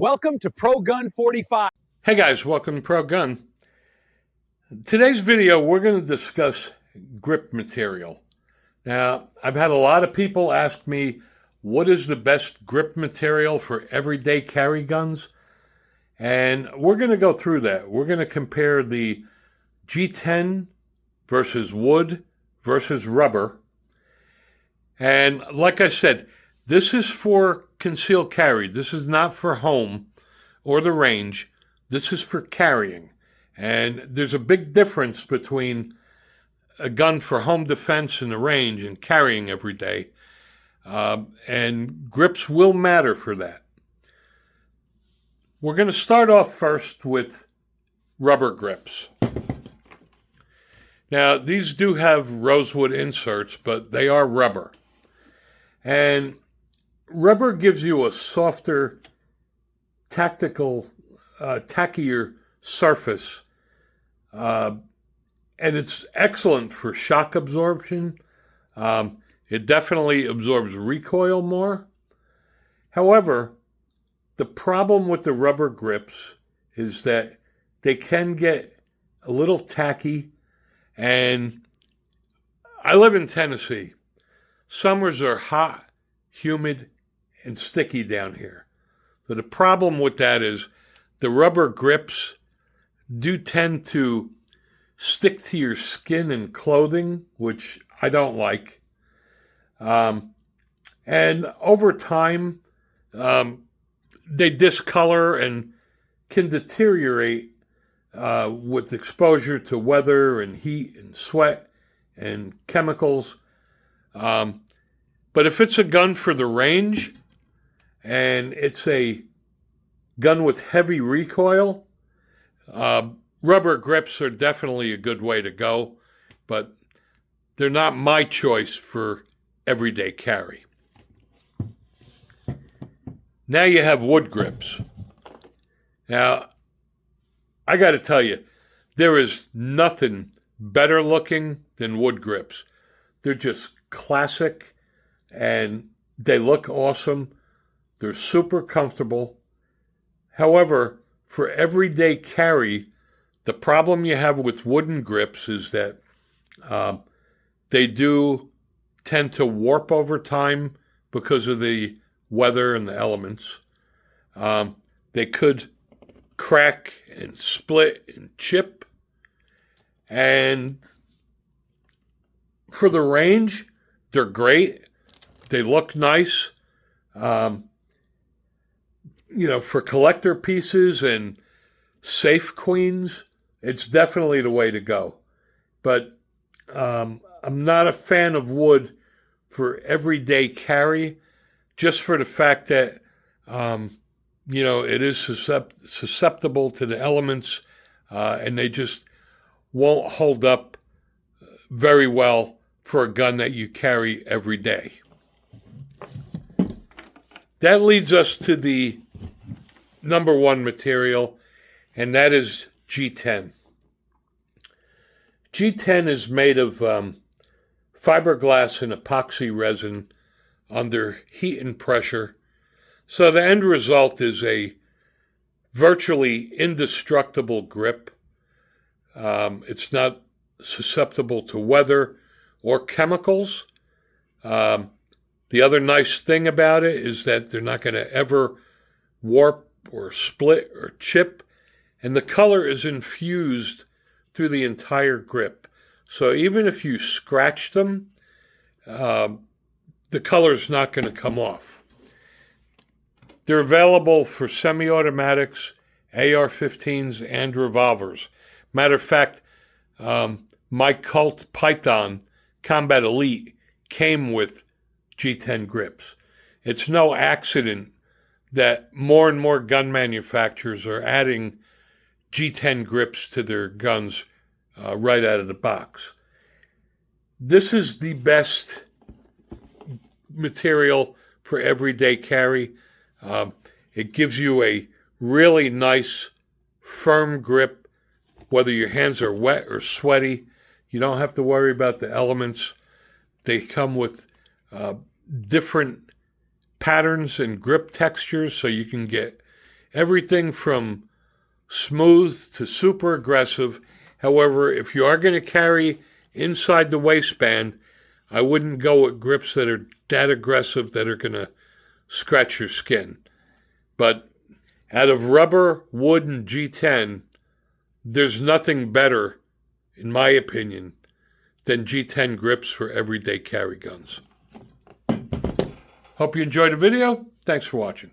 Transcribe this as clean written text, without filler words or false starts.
Welcome to Pro Gun 45. Hey guys, welcome to Pro Gun. Today's video, we're going to discuss grip material. Now, I've had a lot of people ask me, what is the best grip material for everyday carry guns? And we're going to go through that. We're going to compare the G10 versus wood versus rubber. And like I said, this is for concealed carry. This is not for home or the range. This is for carrying. And there's a big difference between a gun for home defense in the range and carrying every day. And grips will matter for that. We're going to start off first with rubber grips. Now, these do have rosewood inserts, but they are rubber. And rubber gives you a softer, tackier surface. And it's excellent for shock absorption. It definitely absorbs recoil more. However, the problem with the rubber grips is that they can get a little tacky. And I live in Tennessee. Summers are hot, humid, and sticky down here. So the problem with that is the rubber grips do tend to stick to your skin and clothing, which I don't like. And over time, they discolor and can deteriorate with exposure to weather and heat and sweat and chemicals. But if it's a gun for the range and it's a gun with heavy recoil, rubber grips are definitely a good way to go, but they're not my choice for everyday carry. Now you have wood grips. Now, I got to tell you, there is nothing better looking than wood grips. They're just classic and they look awesome. They're super comfortable. However, for everyday carry, the problem you have with wooden grips is that they do tend to warp over time because of the weather and the elements. They could crack and split and chip. And for the range, they're great. They look nice. For collector pieces and safe queens, it's definitely the way to go. But I'm not a fan of wood for everyday carry, just for the fact that, it is susceptible to the elements, and they just won't hold up very well for a gun that you carry every day. That leads us to the number one material, and that is G10. G10 is made of fiberglass and epoxy resin under heat and pressure. So the end result is a virtually indestructible grip. It's not susceptible to weather or chemicals. The other nice thing about it is that they're not going to ever warp or split or chip, and the color is infused through the entire grip. So even if you scratch them, the color's not going to come off. They're available for semi-automatics, AR-15s, and revolvers. Matter of fact, my Colt Python Combat Elite came with G10 grips. It's no accident that more and more gun manufacturers are adding G10 grips to their guns right out of the box. This is the best material for everyday carry. It gives you a really nice, firm grip, whether your hands are wet or sweaty. You don't have to worry about the elements. They come with different patterns and grip textures, so you can get everything from smooth to super aggressive. However, if you are going to carry inside the waistband, I wouldn't go with grips that are that aggressive that are going to scratch your skin. But out of rubber, wood, and G10, there's nothing better, in my opinion, than G10 grips for everyday carry guns. Hope you enjoyed the video. Thanks for watching.